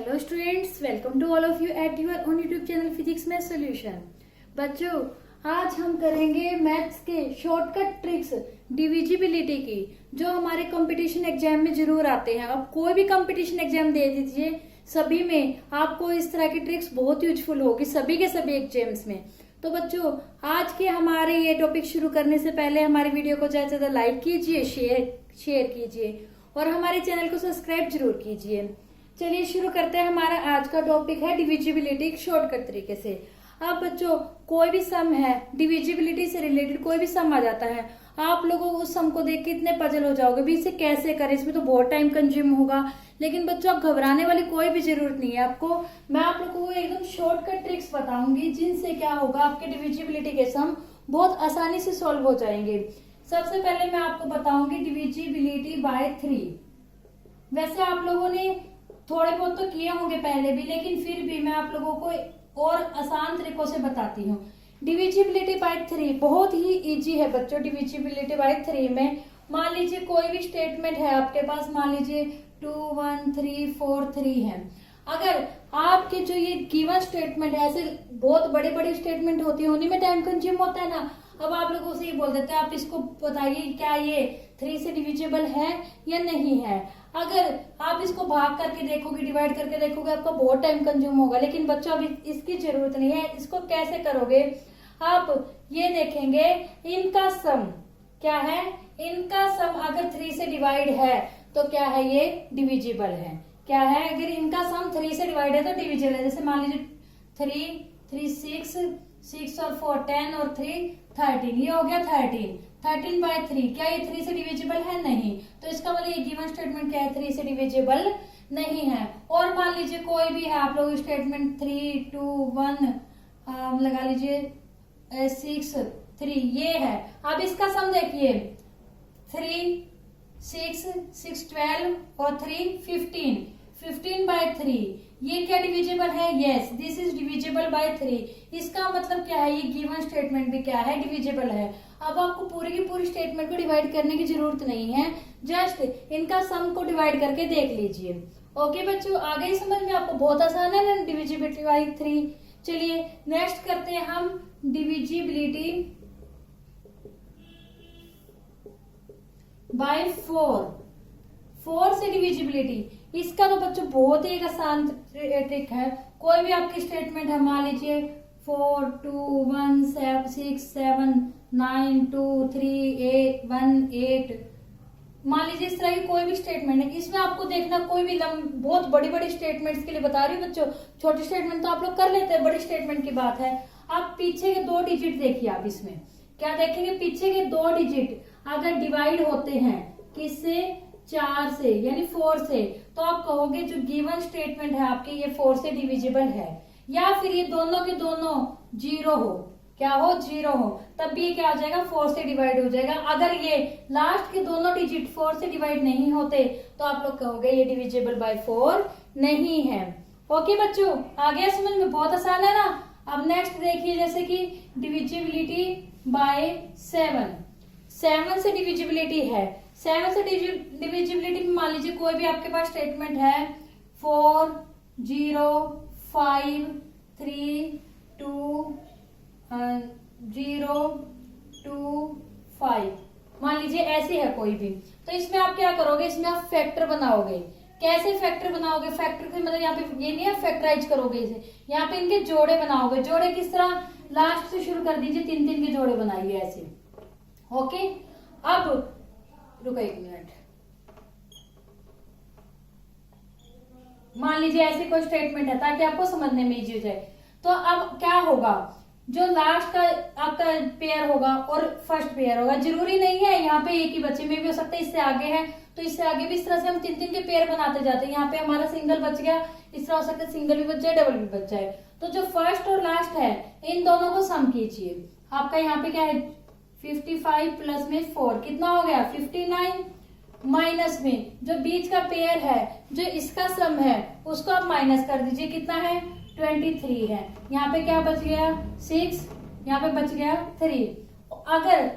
Hello students, welcome to all of you at your own YouTube channel physics math solution. बच्चों, आज हम करेंगे maths के shortcut tricks divisibility की, जो हमारे कंपटीशन एग्जाम में जरूर आते हैं। आप कोई भी कंपटीशन एग्जाम दे दीजिए, सभी में आपको इस तरह की ट्रिक्स बहुत यूजफुल होगी, सभी के सभी एग्जाम्स में। तो बच्चों, आज के हमारे ये टॉपिक शुरू करने से पहले हमारी वीडियो को ज्यादा से ज्यादा लाइक कीजिए, शेयर कीजिए और हमारे चैनल को सब्सक्राइब जरूर कीजिए। चलिए शुरू करते हैं। हमारा आज का टॉपिक है डिविजिबिलिटी शॉर्टकट तरीके से। अब बच्चों, कोई भी सम है, डिविजिबिलिटी से रिलेटेड कोई भी सम आ जाता है, आप लोगों उस सम को देख के इतने पजल हो जाओगे भी इसे कैसे करें, इसमें तो बहुत टाइम कंज्यूम होगा। लेकिन बच्चों, आप घबराने वाली कोई भी जरूरत नहीं है। आपको मैं आप लोगों को एकदम शॉर्टकट ट्रिक्स बताऊंगी, जिनसे क्या होगा, आपके डिविजिबिलिटी के सम बहुत आसानी से सॉल्व हो जाएंगे। सबसे पहले मैं आपको बताऊंगी डिविजिबिलिटी बाय 3। वैसे आप लोगों ने थोड़े बहुत तो किए होंगे पहले भी, लेकिन फिर भी मैं आप लोगों को और आसान तरीकों से बताती हूँ। डिविजिबिलिटी बाय 3 बहुत ही इजी है बच्चों। डिविजिबिलिटी बाय 3 में मान लीजिए कोई भी स्टेटमेंट है आपके पास, मान लीजिए 2 1 3 4 3 है। अगर आपके जो ये गिवन स्टेटमेंट है, ऐसे बहुत बड़े बड़े स्टेटमेंट होती है, उन्हीं में टाइम कंज्यूम होता है ना। अब आप लोगों से ये बोल देते हैं, आप इसको बताइए क्या ये 3 से डिविजिबल है या नहीं है। अगर आप इसको भाग करके देखोगे, डिवाइड करके देखोगे, आपका बहुत टाइम कंज्यूम होगा। लेकिन बच्चों, अभी इसकी जरूरत नहीं है। इसको कैसे करोगे, आप ये देखेंगे, इनका सम क्या है। इनका सम अगर 3 से डिवाइड है तो क्या है, ये डिविजिबल है। क्या है, अगर इनका सम 3 से डिवाइड है तो डिविजिबल है। जैसे मान लीजिए 3 3 6 और 4 10 और 3 13, ये हो गया 13 बाय 3। क्या ये 3 से डिविजिबल है? नहीं। तो इसका मतलब ये गिवन स्टेटमेंट क्या है, 3 से डिविजिबल नहीं है। और मान लीजिए कोई भी है, आप लोग स्टेटमेंट 3 2 1 लगा लीजिए 6 3, ये है। अब इसका सम देखिए, 3 6 6 12 और 3 15 बाय 3। ये क्या डिविजिबल है? Yes, this is divisible by 3। इसका मतलब क्या है, ये गिवन स्टेटमेंट भी क्या है, डिविजिबल है। अब आपको पूरी की पूरी स्टेटमेंट को डिवाइड करने की जरूरत नहीं है, जस्ट इनका सम को डिवाइड करके देख लीजिए। ओके बच्चों, आ गई समझ में? आपको बहुत आसान है ना डिविजिबिलिटी बाय 3। चलिए नेक्स्ट करते हैं हम डिविजिबिलिटी बाय 4 से डिविजिबिलिटी। इसका तो बच्चों बहुत ही एक आसान ट्रिक है। कोई भी आपकी स्टेटमेंट है, मान लीजिए 4 2 1 7 6 7 9 2 3 8 1 8, मान लीजिए इस तरह की कोई भी स्टेटमेंट है। इसमें आपको देखना, कोई भी बहुत बड़ी बड़ी स्टेटमेंट्स के लिए बता रही हूँ बच्चों, छोटी स्टेटमेंट तो आप लोग कर लेते हैं, बड़ी स्टेटमेंट की बात है। आप पीछे के 2 डिजिट देखिए। आप इसमें क्या देखेंगे, पीछे के 2 डिजिट अगर डिवाइड होते हैं किससे, 4 से, यानी 4 से, तो आप कहोगे जो गिवन स्टेटमेंट है आपके, ये 4 से डिविजिबल है। या फिर ये दोनों के दोनों 0 हो, क्या हो, 0 हो, तब भी ये क्या हो जाएगा, 4 से डिवाइड हो जाएगा। अगर ये लास्ट के दोनों डिजिट 4 से डिवाइड नहीं होते तो आप लोग कहोगे ये डिविजिबल बाय 4 नहीं है। ओके बच्चों, आ गया समझ में? बहुत आसान है ना। अब नेक्स्ट देखिए, जैसे कि डिविजिबिलिटी बाय 7 से डिविजिबिलिटी है। 7 से डिविजिबिलिटी में मान लीजिए कोई भी आपके पास स्टेटमेंट है 4 0 5 3 2 0 2 5, मान लीजिए ऐसी है कोई भी। तो इसमें आप क्या करोगे, इसमें आप फैक्टर बनाओगे। कैसे फैक्टर बनाओगे? फैक्टर के मतलब यहाँ पे ये नहीं है फैक्टराइज करोगे इसे, यहाँ पे इनके जोड़े बनाओगे। जोड़े किस तरह, लास्ट से शुरू कर दीजिए, 3 के जोड़े बनाइए ऐसे। ओके, अब रुको 1 मिनट। मान लीजिए ऐसी कोई स्टेटमेंट है, ताकि आपको समझने में इजी हो जाए। तो अब क्या होगा, जो लास्ट का आपका पेयर होगा और फर्स्ट पेयर होगा, जरूरी नहीं है यहाँ पे एक ही बच्चे में भी हो सकता है, इससे आगे है तो इससे आगे भी। इस तरह से हम 3 के पेयर बनाते जाते हैं। यहाँ पे हमारा सिंगल बच गया, इस तरह हो सकता है सिंगल भी बच जाए, डबल भी बच जाए। तो जो फर्स्ट और लास्ट है, इन दोनों को सम कीजिए। आपका यहाँ पे क्या है, 55 प्लस में 4 कितना हो गया, 59। माइनस में जो बीच का पेयर है, जो इसका सम है, उसको आप माइनस कर दीजिए, कितना है, 23 है। यहाँ पे क्या बच गया, 6, यहाँ पे बच गया 3। अगर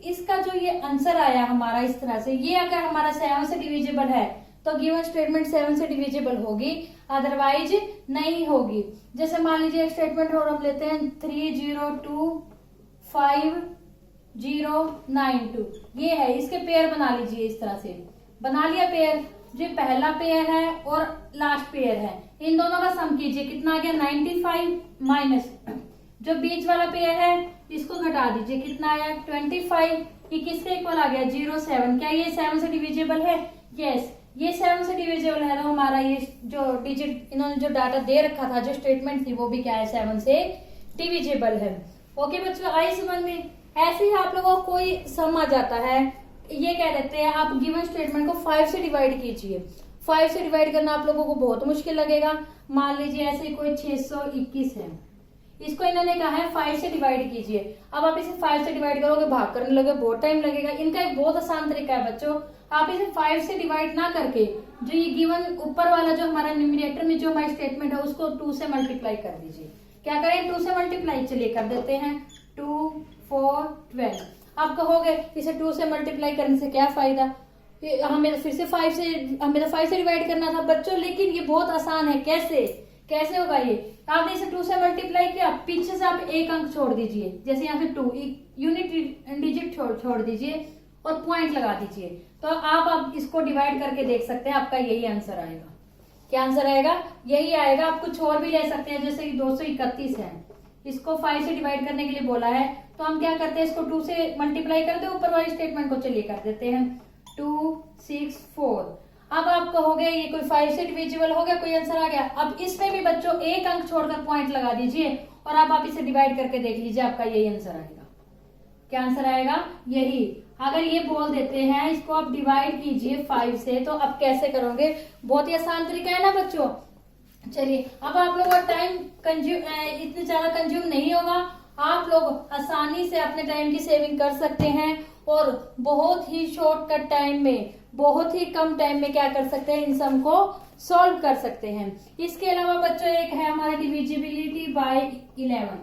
इसका जो ये आंसर आया हमारा इस तरह से, ये अगर हमारा 7 से डिविजिबल है तो गिवन स्टेटमेंट 7 से डिविजिबल होगी, अदरवाइज नहीं होगी। जैसे मान लीजिए एक स्टेटमेंट और हम लेते हैं 302509 ये है, इसके पेयर बना लीजिए। इस तरह से बना लिया पेयर, जो पहला पेयर है और लास्ट पेयर है, इन दोनों का सम कीजिए, कितना आ गया 95 माइनस जो बीच वाला पेयर है इसको घटा दीजिए, कितना आया 25, ये किसके इक्वल आ गया 07। क्या ये 7 से डिविजिबल है? यस, ये 7 से डिविजिबल है। तो हमारा ये जो डिजिट इन्होंने जो डाटा दे रखा था, जो स्टेटमेंट थी, वो भी क्या है 7 से डिविजिबल है। ओके बच्चों, आई समझ में? ऐसे ही आप लोगों को कोई सम आ जाता है, ये कह देते हैं आप गिवन स्टेटमेंट को 5 से डिवाइड कीजिए। 5 से डिवाइड करना आप लोगों को बहुत मुश्किल लगेगा। मान लीजिए ऐसे कोई 621 है, इसको इन्होंने कहा है 5 से डिवाइड कीजिए। अब आप इसे 5 से डिवाइड करोगे, भाग करने लगे, बहुत टाइम लगेगा। इनका एक बहुत आसान तरीका है बच्चों, आप इसे 5 से डिवाइड ना करके जो ये गिवन ऊपर वाला जो हमारा न्यूमरेटर में जो हमारी स्टेटमेंट है उसको 2 से मल्टीप्लाई कर दीजिए। क्या करें 2 से मल्टीप्लाई, चलिए कर देते हैं 2 4 12। आप कहोगे इसे 2 से मल्टीप्लाई करने से क्या फायदा, हमें फिर से 5 से डिवाइड करना था बच्चों। लेकिन ये बहुत आसान है, कैसे होगा ये? आपने इसे 2 से मल्टीप्लाई किया, पीछे से आप एक अंक छोड़ दीजिए, जैसे यहाँ से 2 यूनिट डिजिट छोड़ दीजिए और पॉइंट लगा दीजिए, तो आप इसको डिवाइड करके देख सकते हैं, आपका यही आंसर आएगा। क्या आंसर आएगा? यही आएगा। आप कुछ और भी ले सकते हैं, जैसे कि 231 है, इसको 5 से डिवाइड करने के लिए बोला है, तो हम क्या करते हैं इसको 2 से मल्टीप्लाई करते हैं, ऊपर वाली स्टेटमेंट को चलिए कर देते हैं 2 6 4। अब आप कहोगे ये कोई 5 से डिविजिबल हो गया, कोई आंसर आ गया। अब इसमें भी बच्चों एक अंक छोड़कर पॉइंट लगा दीजिए और आप इसे डिवाइड करके देख लीजिए, आपका यही आंसर आएगा। क्या आंसर आएगा? यही। अगर ये बोल देते हैं इसको आप डिवाइड कीजिए 5 से, तो अब कैसे करोगे? बहुत ही आसान तरीका है ना बच्चों। चलिए, अब आप लोगों का टाइम इतने ज्यादा कंज्यूम नहीं होगा, आप लोग आसानी से अपने टाइम की सेविंग कर सकते हैं और बहुत ही शॉर्टकट टाइम में, बहुत ही कम टाइम में क्या कर सकते हैं, इन सम को सॉल्व कर सकते हैं। इसके अलावा बच्चों एक है हमारा डिविजिबिलिटी बाय 11,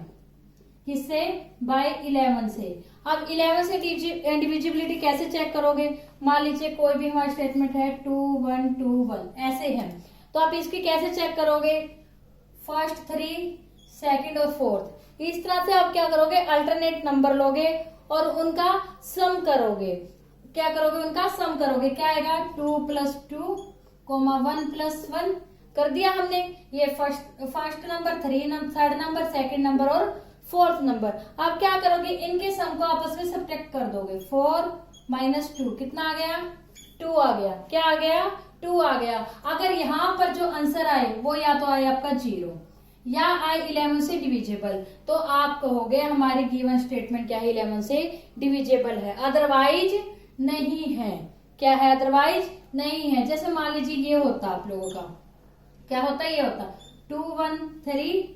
किससे? बाय 11 से। अब 11 से डिविजिबिलिटी कैसे चेक करोगे? मान लीजिए कोई भी हमारा स्टेटमेंट है 2 1 2 1 ऐसे है, तो आप इसकी कैसे चेक करोगे? फर्स्ट 3 सेकंड और फोर्थ, इस तरह से आप क्या करोगे, अल्टरनेट नंबर लोगे और उनका सम करोगे। क्या करोगे? उनका सम करोगे। क्या आएगा? 2 + 2, 1 + 1 कर दिया हमने। ये first number, third number, second number और फोर्थ नंबर। आप क्या करोगे? इनके सम को आपस में सब्ट्रैक्ट कर दोगे। 4 - 2 कितना आ गया? 2 आ गया। क्या आ गया? 2 आ गया। अगर यहाँ पर जो आंसर आए वो या तो आए आपका 0 या आए 11 से डिविजिबल, तो आप कहोगे हमारी गिवन स्टेटमेंट क्या है, 11 से डिविजिबल है, अदरवाइज नहीं है। क्या है? अदरवाइज नहीं है। जैसे मान लीजिए ये होता आप लोगों का, क्या होता? ये होता 2 1 3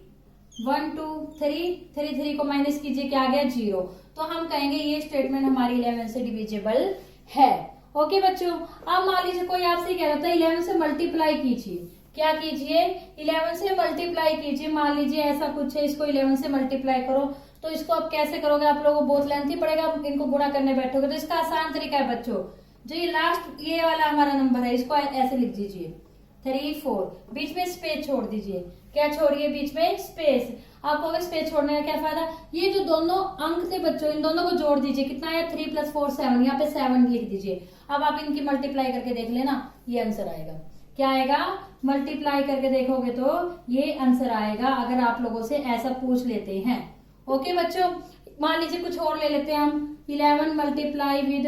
1 2 3 3 3 को माइनस कीजिए, क्या आ गया? 0। तो हम कहेंगे ये स्टेटमेंट हमारी 11 से डिविजिबल है। ओके बच्चों, अब मान लीजिए कोई आपसे कह रहा था 11 से मल्टीप्लाई कीजिए। क्या कीजिए? 11 से मल्टीप्लाई कीजिए। मान लीजिए ऐसा कुछ है, इसको 11 से मल्टीप्लाई करो, तो इसको आप कैसे करोगे? आप लोगों को बहुत लेंथी पड़ेगा, आप इनको गुणा करने बैठोगे। तो इसका आसान तरीका है बच्चों, जो ये लास्ट ये वाला हमारा नंबर है, इसको ऐसे लिख दीजिए 3 4, बीच में स्पेस छोड़ दीजिए। क्या छोड़िए? बीच में स्पेस। आप कहोगे स्पेस छोड़ने का क्या फायदा? ये जो दोनों अंक थे बच्चों, इन दोनों को जोड़ दीजिए। कितना है? 3 + 4 7, यहाँ पे 7 लिख दीजिए। अब आप इनकी मल्टीप्लाई करके देख लेना, ये आंसर आएगा। क्या आएगा? मल्टीप्लाई करके देखोगे तो ये आंसर आएगा, अगर आप लोगों से ऐसा पूछ लेते हैं। ओके बच्चों, मान लीजिए कुछ और ले लेते हैं हम, 11 मल्टीप्लाई विद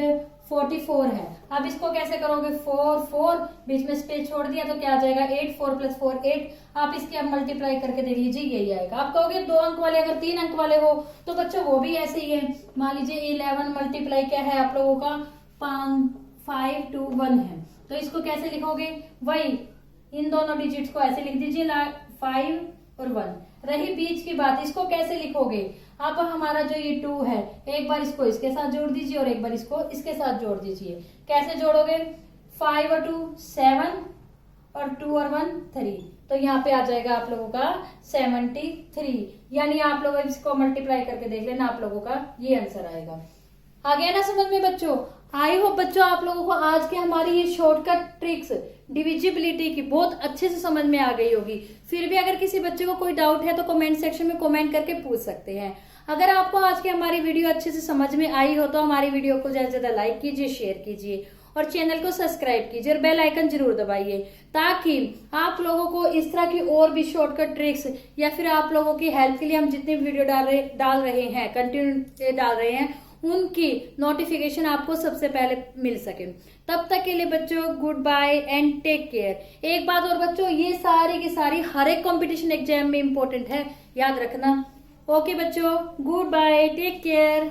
44 है। अब इसको कैसे करोगे? 4 4, बीच में स्पेस छोड़ दिया, तो क्या आ जाएगा? 8 4 + 4 8। आप इसकी अब मल्टीप्लाई करके देख लीजिए, यही आएगा। आप कहोगे 2 अंक वाले, अगर 3 अंक वाले हो तो बच्चों वो भी ऐसे ही है। मान लीजिए 11 मल्टीप्लाई क्या है आप लोगों का? 5 2 1 है, तो इसको कैसे लिखोगे? वही इन दोनों डिजिट्स को ऐसे लिख दीजिए, 5 और 1। रही बीच की बात, इसको कैसे लिखोगे? अब हमारा जो ये 2 है, एक बार इसको इसके साथ जोड़ दीजिए और एक बार इसको इसके साथ जोड़ दीजिए। कैसे जोड़ोगे? 5 और 2 7 और 2 और 1 3, तो यहाँ पे आ जाएगा आप लोगों का 73। यानी आप लोग इसको मल्टीप्लाई करके देख लेना, आप लोगों का ये आंसर आएगा। आ गया ना समझ में बच्चों? आई होप बच्चों आप लोगों को आज की हमारी ये शॉर्टकट ट्रिक्स डिविजिबिलिटी की बहुत अच्छे से समझ में आ गई होगी। फिर भी अगर किसी बच्चे को कोई डाउट है तो कमेंट सेक्शन में कमेंट करके पूछ सकते हैं। अगर आपको आज की हमारी वीडियो अच्छे से समझ में आई हो तो हमारी वीडियो को ज्यादा से ज्यादा लाइक कीजिए, शेयर कीजिए और चैनल को सब्सक्राइब कीजिए और बेल आइकन जरूर दबाइए, ताकि आप लोगों को इस तरह की और भी शॉर्टकट ट्रिक्स या फिर आप लोगों की हेल्प के लिए हम जितनी वीडियो डाल रहे हैं कंटिन्यू डाल रहे हैं उनकी नोटिफिकेशन आपको सबसे पहले मिल सके। तब तक के लिए बच्चों good bye and take care. एक बात और बच्चों, ये सारी की सारी हर एक कंपटीशन एग्जाम में इंपॉर्टेंट है, याद रखना। ओके बच्चों, गुड बाय, टेक केयर।